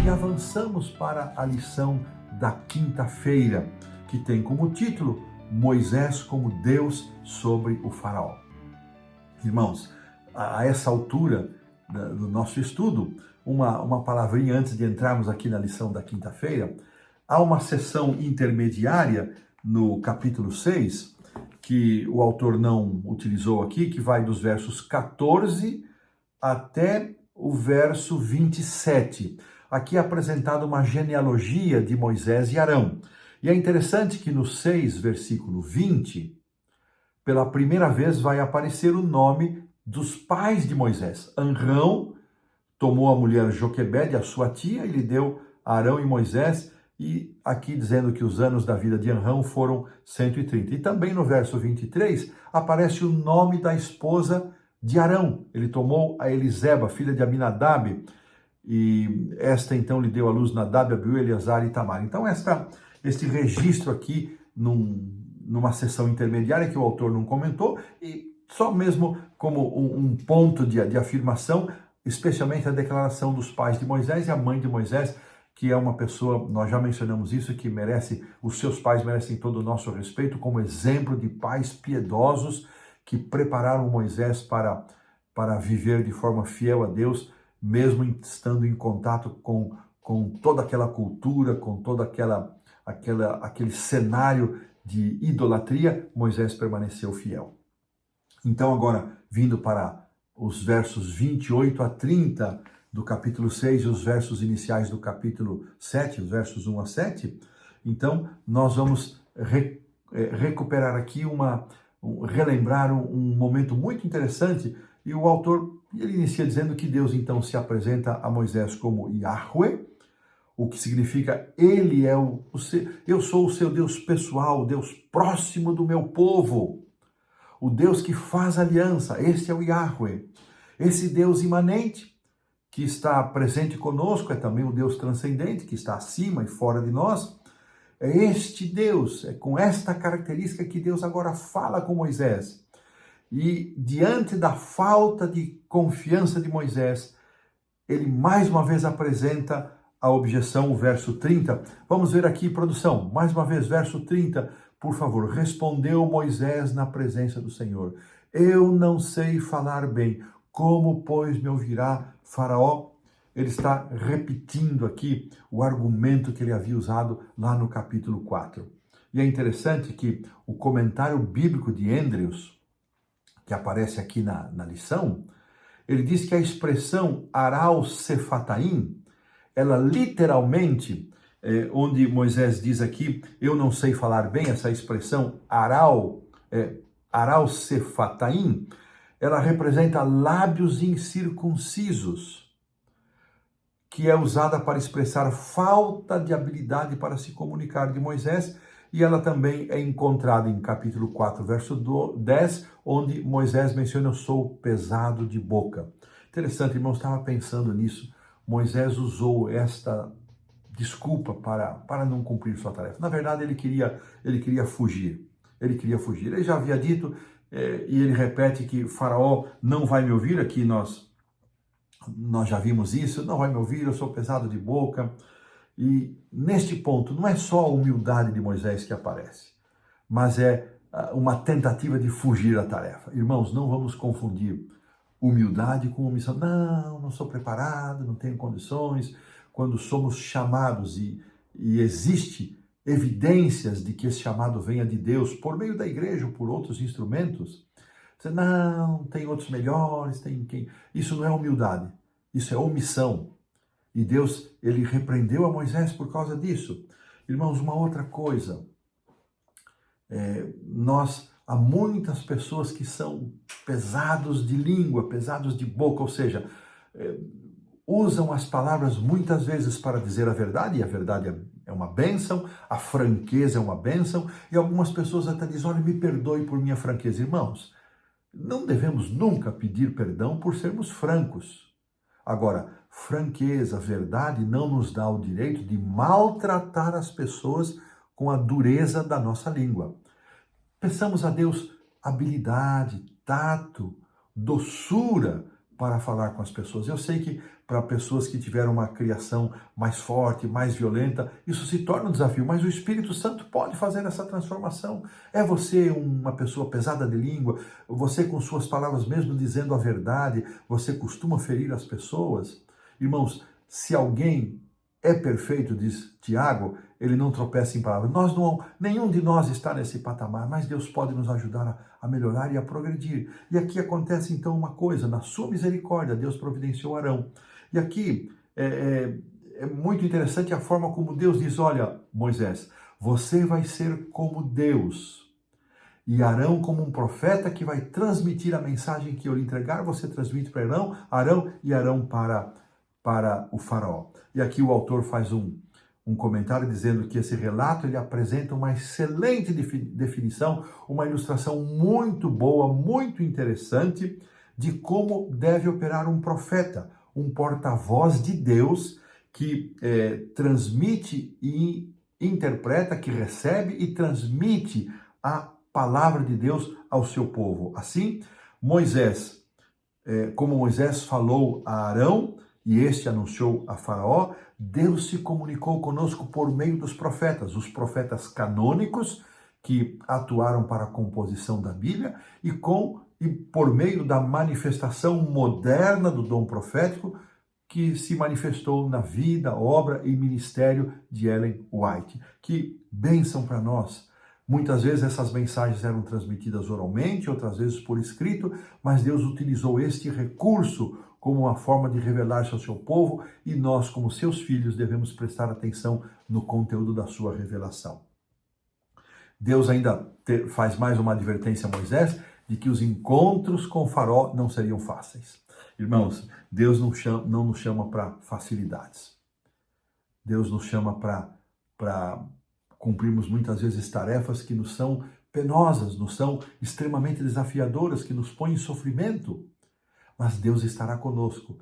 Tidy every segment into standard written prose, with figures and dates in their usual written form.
e avançamos para a lição da quinta-feira, que tem como título Moisés como Deus sobre o faraó. Irmãos, a essa altura do nosso estudo, uma palavrinha antes de entrarmos aqui na lição da quinta-feira, há uma sessão intermediária no capítulo 6, que o autor não utilizou aqui, que vai dos versos 14 até o verso 27. Aqui é apresentada uma genealogia de Moisés e Arão. E é interessante que no 6, versículo 20, pela primeira vez vai aparecer o nome dos pais de Moisés. Arão tomou a mulher Joquebede, a sua tia, e lhe deu Arão e Moisés, e aqui dizendo que os anos da vida de Arão foram 130. E também no verso 23 aparece o nome da esposa de Arão. Ele tomou a Eliseba, filha de Aminadab, e esta então lhe deu à luz Nadab, Abiú, Eleazar e Tamar. Então este registro aqui numa sessão intermediária que o autor não comentou, e só mesmo como um ponto de afirmação, especialmente a declaração dos pais de Moisés e a mãe de Moisés, que é uma pessoa, nós já mencionamos isso, que merece, os seus pais merecem todo o nosso respeito, como exemplo de pais piedosos que prepararam Moisés para viver de forma fiel a Deus, mesmo estando em contato com toda aquela cultura, com todo aquele cenário de idolatria, Moisés permaneceu fiel. Então agora, vindo para os versos 28 a 30 do capítulo 6 e os versos iniciais do capítulo 7, os versos 1 a 7, então nós vamos recuperar aqui relembrar um momento muito interessante, e o autor ele inicia dizendo que Deus então se apresenta a Moisés como Yahweh, o que significa ele é eu sou o seu Deus pessoal, o Deus próximo do meu povo, o Deus que faz aliança. Este é o Yahweh, esse Deus imanente que está presente conosco, é também o Deus transcendente que está acima e fora de nós. É este Deus, é com esta característica que Deus agora fala com Moisés. E diante da falta de confiança de Moisés, ele mais uma vez apresenta a objeção, o verso 30. Vamos ver aqui, produção, mais uma vez, verso 30, por favor. Respondeu Moisés na presença do Senhor: eu não sei falar bem, como, pois, me ouvirá Faraó? Ele está repetindo aqui o argumento que ele havia usado lá no capítulo 4. E é interessante que o comentário bíblico de Andrews, que aparece aqui na lição, ele diz que a expressão Arau Sefataim, ela literalmente, onde Moisés diz aqui, eu não sei falar bem, essa expressão Arau Sefataim, ela representa lábios incircuncisos, que é usada para expressar falta de habilidade para se comunicar de Moisés, e ela também é encontrada em capítulo 4, verso 10, onde Moisés menciona: eu sou pesado de boca. Interessante, irmão, estava pensando nisso. Moisés usou esta desculpa para não cumprir sua tarefa. Na verdade, ele queria fugir. Ele já havia dito, e ele repete que Faraó não vai me ouvir. Aqui nós já vimos isso, não vai me ouvir, eu sou pesado de boca. E neste ponto, não é só a humildade de Moisés que aparece, mas é uma tentativa de fugir da tarefa. Irmãos, não vamos confundir humildade com omissão. Não sou preparado, não tenho condições. Quando somos chamados e existe evidências de que esse chamado venha de Deus por meio da igreja ou por outros instrumentos, você não, tem outros melhores, tem quem. Isso não é humildade, isso é omissão. E Deus, ele repreendeu a Moisés por causa disso. Irmãos, uma outra coisa, há muitas pessoas que são pesados de língua, pesados de boca, ou seja, usam as palavras muitas vezes para dizer a verdade, e a verdade é uma bênção, a franqueza é uma bênção, e algumas pessoas até dizem: olha, me perdoe por minha franqueza. Irmãos, não devemos nunca pedir perdão por sermos francos. Agora, franqueza, verdade, não nos dá o direito de maltratar as pessoas com a dureza da nossa língua. Peçamos a Deus habilidade, tato, doçura para falar com as pessoas. Eu sei que para pessoas que tiveram uma criação mais forte, mais violenta, isso se torna um desafio, mas o Espírito Santo pode fazer essa transformação. É você uma pessoa pesada de língua, você com suas palavras mesmo dizendo a verdade, você costuma ferir as pessoas? Irmãos, se alguém é perfeito, diz Tiago, ele não tropeça em palavras. Nenhum de nós está nesse patamar, mas Deus pode nos ajudar a melhorar e a progredir. E aqui acontece então uma coisa, na sua misericórdia, Deus providenciou Arão. E aqui é muito interessante a forma como Deus diz, olha, Moisés, você vai ser como Deus. E Arão como um profeta que vai transmitir a mensagem que eu lhe entregar, você transmite para Arão e Arão para o faraó. E aqui o autor faz um comentário dizendo que esse relato ele apresenta uma excelente definição, uma ilustração muito boa, muito interessante de como deve operar um profeta, um porta-voz de Deus que transmite e interpreta, que recebe e transmite a palavra de Deus ao seu povo. Assim, Moisés, como Moisés falou a Arão, e este anunciou a Faraó, Deus se comunicou conosco por meio dos profetas, os profetas canônicos que atuaram para a composição da Bíblia e por meio da manifestação moderna do dom profético que se manifestou na vida, obra e ministério de Ellen White. Que bênção para nós! Muitas vezes essas mensagens eram transmitidas oralmente, outras vezes por escrito, mas Deus utilizou este recurso como uma forma de revelar-se ao seu povo e nós, como seus filhos, devemos prestar atenção no conteúdo da sua revelação. Deus ainda faz mais uma advertência a Moisés de que os encontros com o faraó não seriam fáceis. Irmãos, Deus não nos chama para facilidades. Deus nos chama para cumprirmos muitas vezes tarefas que nos são penosas, nos são extremamente desafiadoras, que nos põem em sofrimento. Mas Deus estará conosco.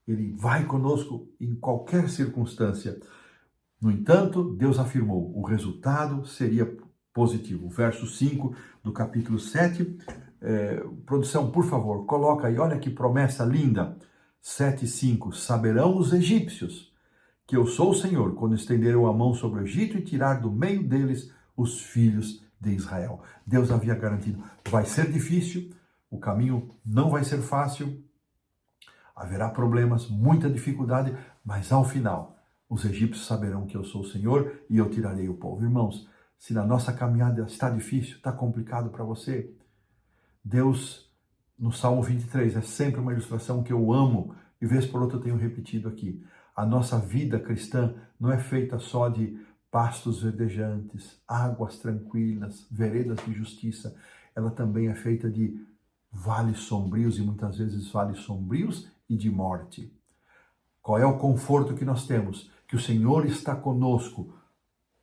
Ele vai conosco em qualquer circunstância. No entanto, Deus afirmou, o resultado seria positivo. Verso 5 do capítulo 7. Produção, por favor, coloca aí, olha que promessa linda. 7:5. Saberão os egípcios que eu sou o Senhor, quando estenderam a mão sobre o Egito e tirar do meio deles os filhos de Israel. Deus havia garantido, vai ser difícil, o caminho não vai ser fácil, haverá problemas, muita dificuldade, mas ao final, os egípcios saberão que eu sou o Senhor e eu tirarei o povo. Irmãos, se na nossa caminhada está difícil, está complicado para você, Deus, no Salmo 23, é sempre uma ilustração que eu amo, e vez por outra eu tenho repetido aqui. A nossa vida cristã não é feita só de pastos verdejantes, águas tranquilas, veredas de justiça. Ela também é feita de vales sombrios e muitas vezes vales sombrios e de morte. Qual é o conforto que nós temos? Que o Senhor está conosco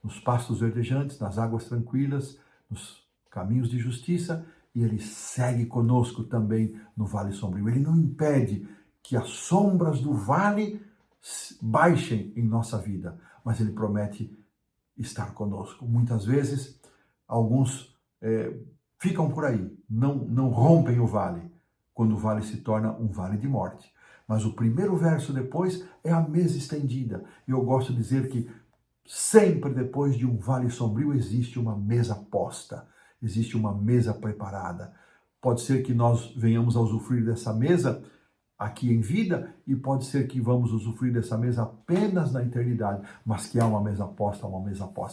nos pastos verdejantes, nas águas tranquilas, nos caminhos de justiça, e Ele segue conosco também no vale sombrio. Ele não impede que as sombras do vale baixem em nossa vida, mas Ele promete estar conosco. Muitas vezes, alguns ficam por aí, não rompem o vale, quando o vale se torna um vale de morte. Mas o primeiro verso depois é a mesa estendida. E eu gosto de dizer que sempre depois de um vale sombrio existe uma mesa posta, existe uma mesa preparada. Pode ser que nós venhamos a usufruir dessa mesa aqui em vida e pode ser que vamos usufruir dessa mesa apenas na eternidade, mas que há uma mesa posta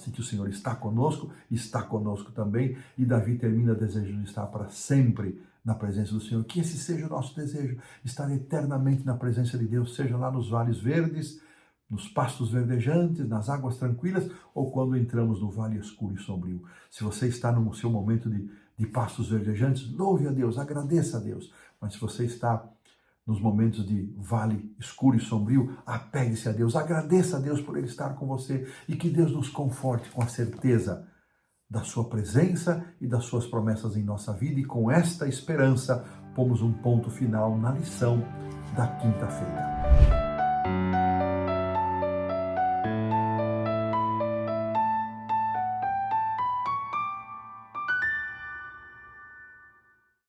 e que o Senhor está conosco também, e Davi termina desejando estar para sempre na presença do Senhor. Que esse seja o nosso desejo, estar eternamente na presença de Deus, seja lá nos vales verdes, nos pastos verdejantes, nas águas tranquilas, ou quando entramos no vale escuro e sombrio. Se você está no seu momento de pastos verdejantes, louve a Deus, agradeça a Deus. Mas se você está nos momentos de vale escuro e sombrio, apegue-se a Deus, agradeça a Deus por Ele estar com você e que Deus nos conforte com a certeza da sua presença e das suas promessas em nossa vida. E com esta esperança, pomos um ponto final na lição da quinta-feira.